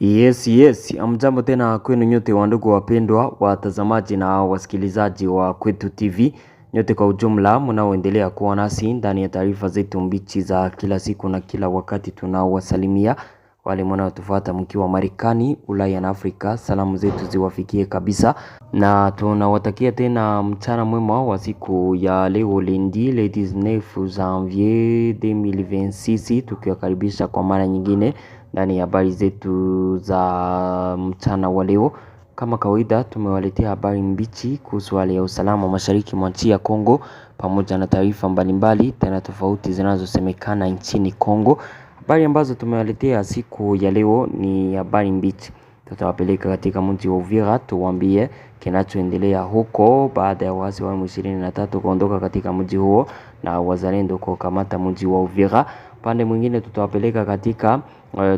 Yes, amjambo tena kwenu nyote wandugu wapendwa, watazamaji na wasikilizaji wa Kwetu TV. Nyote kwa ujumla mnaoendelea kuwa nasi ndani ya taarifa zetu mbichi za kila siku na kila wakati. Tunawasalimia wale mnaotufuata mkiwa Marekani, Ulaya na Afrika. Salamu zetu ziwafikie kabisa. Na tunawatakia tena mchana mwema wa siku ya leo lundi le 19 janvier 2026, tukiwakaribisha kwa mara nyingine ndani ya habari zetu za mchana wa leo. Kama kawaida tumewaletea habari mbichi kuhusu hali ya usalama mashariki mwa nchi ya Kongo, pamoja na taarifa mbalimbali tena tofauti zinazosemekana nchini Kongo. Habari ambazo tumewaletea siku ya leo ni habari mbichi. Tutawapeleka katika mji wa Uvira tuwaambie kinachoendelea huko baada ya waasi wa M23 kuondoka katika mji huo na wazalendo kukamata mji wa Uvira. Pande mwingine tutawapeleka katika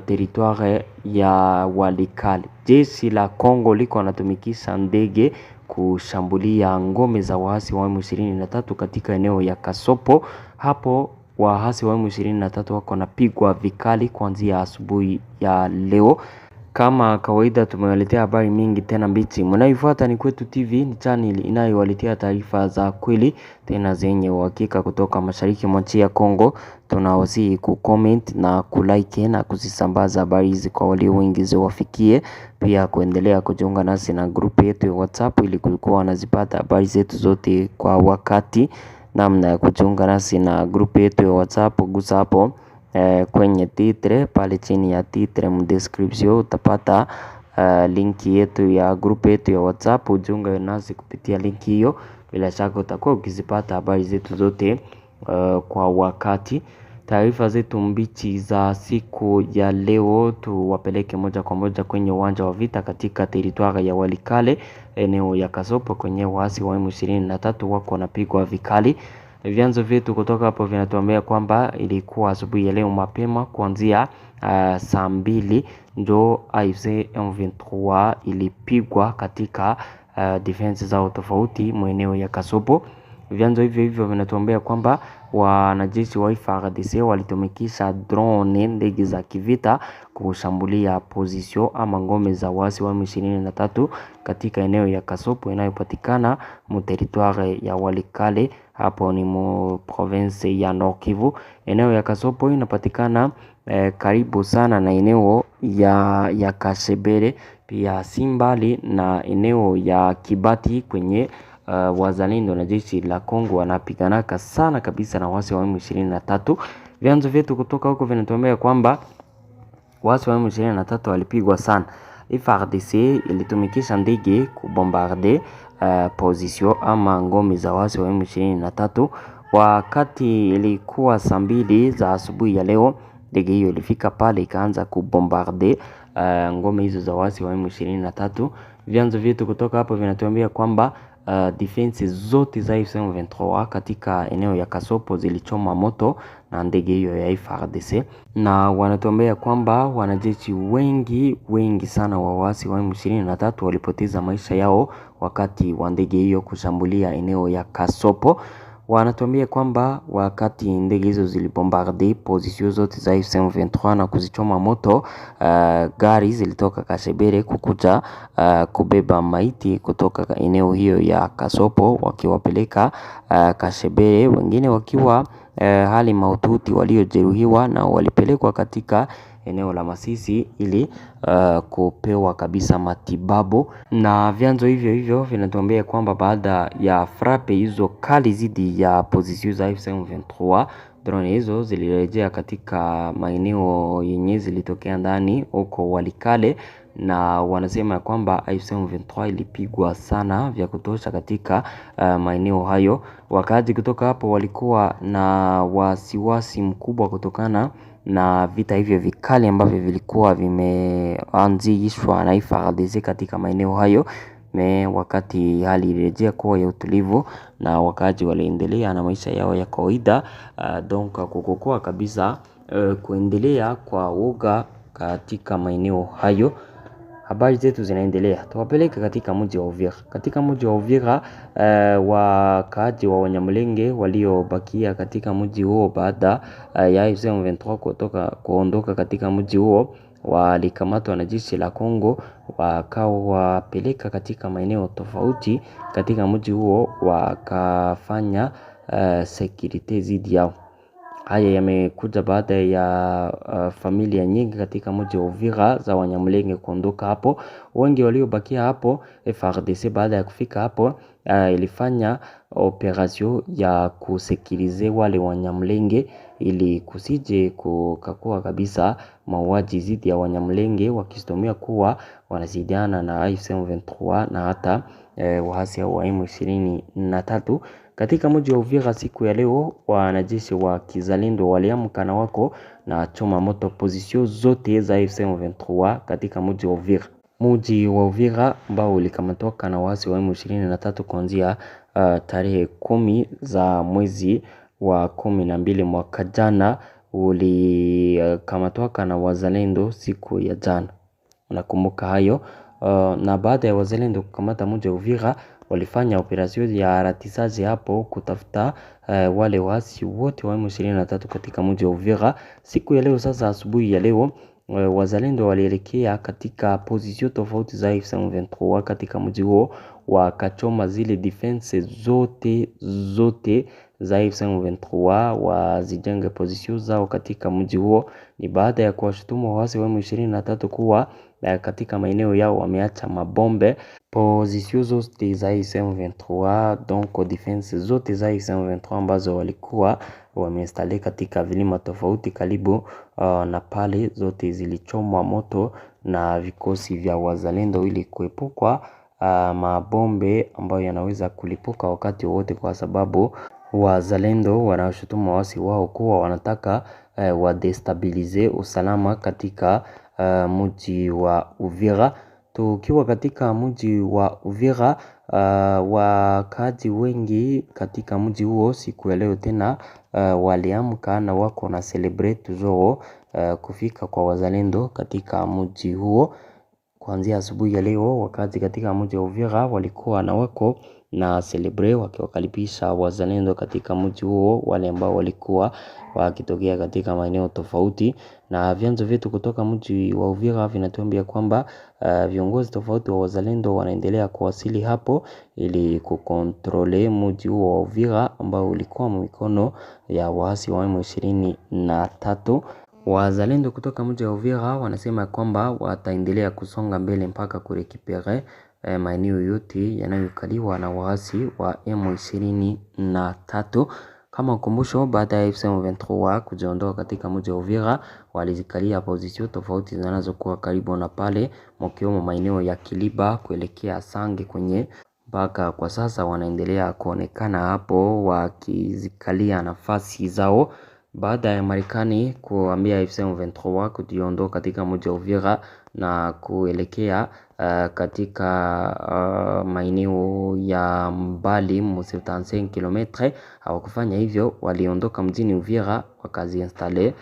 territoire ya Walikale. Jeshi la Kongo liko natumikisha ndege kushambulia ngome za waasi wa M23 katika eneo ya Kasopo. Hapo waasi wa M23 wako napigwa vikali kuanzia asubuhi ya leo. Kama kawaida tumewaletea habari mingi tena mbichi. Mnaifuata ni Kwetu TV, ni channel inayowaletea taarifa za kweli tena zenye uhakika kutoka mashariki mwa nchi ya Kongo. Tunawasihi kucomment na kulike na kuzisambaza habari hizi kwa walio wengi ziwafikie. Pia kuendelea kujiunga nasi na group yetu ya WhatsApp ili kulikuwa wanazipata habari zetu zote kwa wakati. Namna ya kujiunga nasi na group yetu ya WhatsApp, gusa hapo kwenye titre pale chini ya titre mdescription utapata linki yetu ya group yetu ya WhatsApp. Ujiunge nasi kupitia linki hiyo, bila shaka utakuwa ukizipata habari zetu zote kwa wakati. Taarifa zetu mbichi za siku ya leo tuwapeleke moja kwa moja kwenye uwanja wa vita katika teritwari ya Walikale, eneo ya Kasopo, kwenye waasi wa M23 wako wanapigwa vikali. Vyanzo vyetu kutoka hapo vinatuambia kwamba ilikuwa asubuhi ya leo mapema kuanzia saa 2 ndio AFC M23 ilipigwa katika defense zao tofauti maeneo ya Kasopo. Vyanzo hivyo vinatuambia kwamba wanajeshi wa FARDC walitumikisha drone, ndege za kivita, kushambulia position ama ngome za waasi wa M23 katika eneo ya Kasopo inayopatikana mu territoire ya Walikale. Hapo ni mu province ya Nord Kivu. Eneo ya Kasopo inapatikana karibu sana na eneo ya Kashebere, pia Simbali na eneo ya Kibati kwenye wazalendo na jeshi la Kongo wanapiganaka sana kabisa na waasi wa M23. Vyanzo vyetu kutoka huko vinatuambia kwamba waasi wa M23 walipigwa sana. FARDC ilitumikisha ndege kubombarde position ama ngome za waasi wa M23. Wakati ilikuwa saa 2 za asubuhi ya leo, ndege hiyo ilifika pale ikaanza kubombarde ngome hizo za waasi wa M23. Vyanzo vyetu kutoka hapo vinatuambia kwamba defense zote za M23 katika eneo ya Kasopo zilichoma moto na ndege hiyo ya FARDC, na wanatuambia kwamba wanajeshi wengi sana wa waasi wa M23 walipoteza maisha yao wakati wa ndege hiyo kushambulia eneo ya Kasopo. Wanatuambia kwamba wakati ndege hizo zilibombarde position zote za M23 na kuzichoma moto, gari zilitoka Kashebere kukuja kubeba maiti kutoka eneo hiyo ya Kasopo wakiwapeleka Kashebere, wengine wakiwa hali mahututi waliojeruhiwa na walipelekwa katika eneo la Masisi ili kupewa kabisa matibabu. Na vyanzo hivyo vinatuambia kwamba baada ya frappe hizo kali zidi ya position za M23, drone hizo zilirejea katika maeneo yenye zilitokea ndani huko Walikale, na wanasema kwamba M23 ilipigwa sana vya kutosha katika maeneo hayo. Wakati kutoka hapo walikuwa na wasiwasi mkubwa kutokana na vita hivyo vikali ambavyo vilikuwa vimeanzishwa na FARDC katika maeneo hayo. Wakati hali ilirejea kuwa ya utulivu na wakaji waliendelea na maisha yao ya kawaida, donc kukokoa kabisa kuendelea kwa woga katika maeneo hayo. Habari zetu zinaendelea. Tuwapeleke katika mji wa Uvira. Katika mji wa Uvira, wakaaji wa Wanyamulenge waliobakia katika mji huo baada ya M23 kuondoka katika mji huo walikamatwa na jeshi la Kongo wakawapeleka katika maeneo tofauti katika mji huo, wakafanya security zidi yao. Haya yamekuja baada ya familia nyingi katika mji wa Uvira za Wanyamulenge kuondoka hapo. Wengi waliobakia hapo, FARDC baada ya kufika hapo ilifanya operation ya kusekirize wale Wanyamulenge ili kusije kukakua kabisa mauaji zidi ya Wanyamulenge, wakistomia kuwa wanazidiana na AFC M23 na hata waasi wa M23. Katika mji wa Uvira siku ya leo, wanajeshi wa kizalendo waliamka na wako na choma moto pozisio zote za AFC M23 katika mji wa Uvira. Mji wa Uvira ambao ulikamatwa na waasi wa M23 kuanzia tarehe 10 za mwezi wa 12 mwaka jana, ulikamatwa na wazalendo siku ya jana. Unakumbuka hayo? Na baada ya wazalendo kukamata mji wa Uvira, walifanya operasyon ya ratisaji hapo kutafuta wale waasi wote wa M23 katika mji wa Uvira. Siku ya leo sasa, asubuhi ya leo, wazalendo walielekea katika pozisyon tofauti za AFC M23 katika mji huo, wakachoma zile defense zote za AFC M23 wazijenge pozisyon zao katika mji huo. Ni baada ya kuwashutumu waasi wa M23 kuwa katika maeneo yao wameacha mabombe. Pozisyon zote za AFC M23, donc defense zote za AFC M23 ambazo walikuwa wameinstale katika vilima tofauti karibu na pale, zote zilichomwa moto na vikosi vya wazalendo ili kuepuka mabombe ambayo yanaweza kulipuka wakati wote, kwa sababu wazalendo wanashutumu waasi wao kuwa wanataka wadestabilize usalama katika mji wa Uvira. Tukiwa katika mji wa Uvira, wakaaji wengi katika mji huo siku ya leo tena waliamka na wako na celebrate toujours kufika kwa wazalendo katika mji huo. Kuanzia asubuhi ya leo, wakaaji katika mji wa Uvira walikuwa na wako na celebrate wakiwakaribisha wazalendo katika mji huo, wale ambao walikuwa wakitokea katika maeneo tofauti. Na vyanzo vyetu kutoka mji wa Uvira vinatuambia kwamba viongozi tofauti wa wazalendo wanaendelea kuwasili hapo ili kukontrole mji huo wa Uvira ambao ulikuwa mikono ya waasi wa M23. Wazalendo kutoka mji wa Uvira wanasema kwamba wataendelea kusonga mbele mpaka kurekipere maeneo yote yanayokaliwa na waasi wa M23. Kama ukumbusho, baada ya AFC M23 kujiondoa katika mji wa Uvira, walizikalia pozisyon tofauti zinazokuwa karibu na pale, mkiwemo maeneo ya Kiliba kuelekea Sange kwenye mpaka kwa sasa wanaendelea kuonekana hapo wakizikalia nafasi zao. Baada ya Marekani kuambia AFC M23 kujiondoa katika mji wa Uvira na kuelekea katika maeneo ya mbali 75 km, hawakufanya hivyo. Waliondoka mjini Uvira wakaziinstale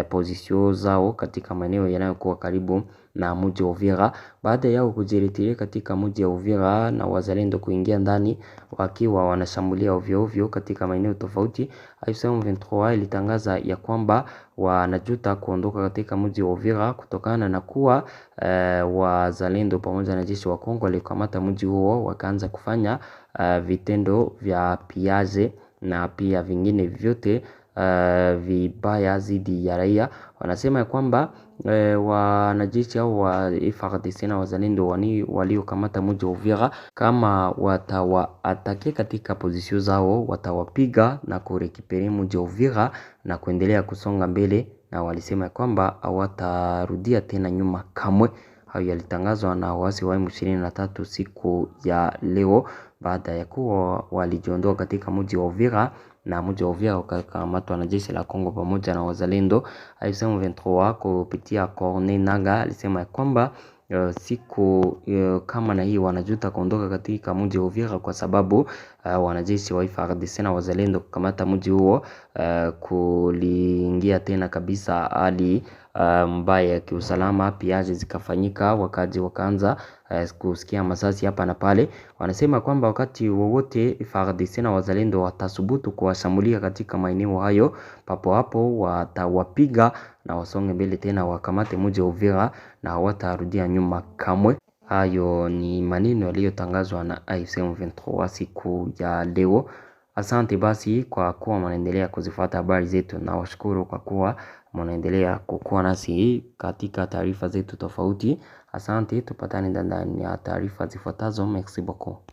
pozisyon zao katika maeneo yanayokuwa karibu na mji wa Uvira. Baada yao kujiretire katika mji wa Uvira na wazalendo kuingia ndani wakiwa wanashambulia ovyo ovyo katika maeneo tofauti, AFC M23 ilitangaza ya kwamba wanajuta kuondoka katika mji wa Uvira kutokana na kuwa wazalendo pamoja na jeshi wa Kongo walikamata mji huo, wakaanza kufanya vitendo vya piaje na pia vingine vyote vibaya zidi ya raia. Wanasema ya kwamba wanajeshi au wa FARDC na wazalendo waliokamata mji wa Uvira, kama watawaatake katika pozisyon zao, watawapiga na kurekipere mji wa Uvira na kuendelea kusonga mbele, na walisema kwamba hawatarudia tena nyuma kamwe. Hayo yalitangazwa na waasi wa M23 siku ya leo baada ya kuwa walijiondoa katika mji wa Uvira, na mji wa Uvira ukakamatwa na jeshi la Kongo pamoja na wazalendo. AFC M23 kupitia Corneille Nangaa alisema kwamba siku kama na hii wanajuta kuondoka katika mji wa Uvira kwa sababu wanajeshi wa FARDC na wazalendo kukamata mji huo kuliingia tena kabisa hali mbaya ya kiusalama pia zikafanyika, wakaji wakaanza kusikia masasi hapa na pale. Wanasema kwamba wakati wowote FARDC na wazalendo watasubutu kuwashambulia katika maeneo hayo, papo hapo watawapiga na wasonge mbele tena wakamate mji wa Uvira na hawatarudia nyuma kamwe. Hayo ni maneno yaliyotangazwa na AFC M23 siku ya leo. Asante basi kwa kuwa mnaendelea kuzifuata habari zetu, na washukuru kwa kuwa mnaendelea kukuwa nasi katika taarifa zetu tofauti. Asante, tupatane ndani ya taarifa zifuatazo. Merci beaucoup.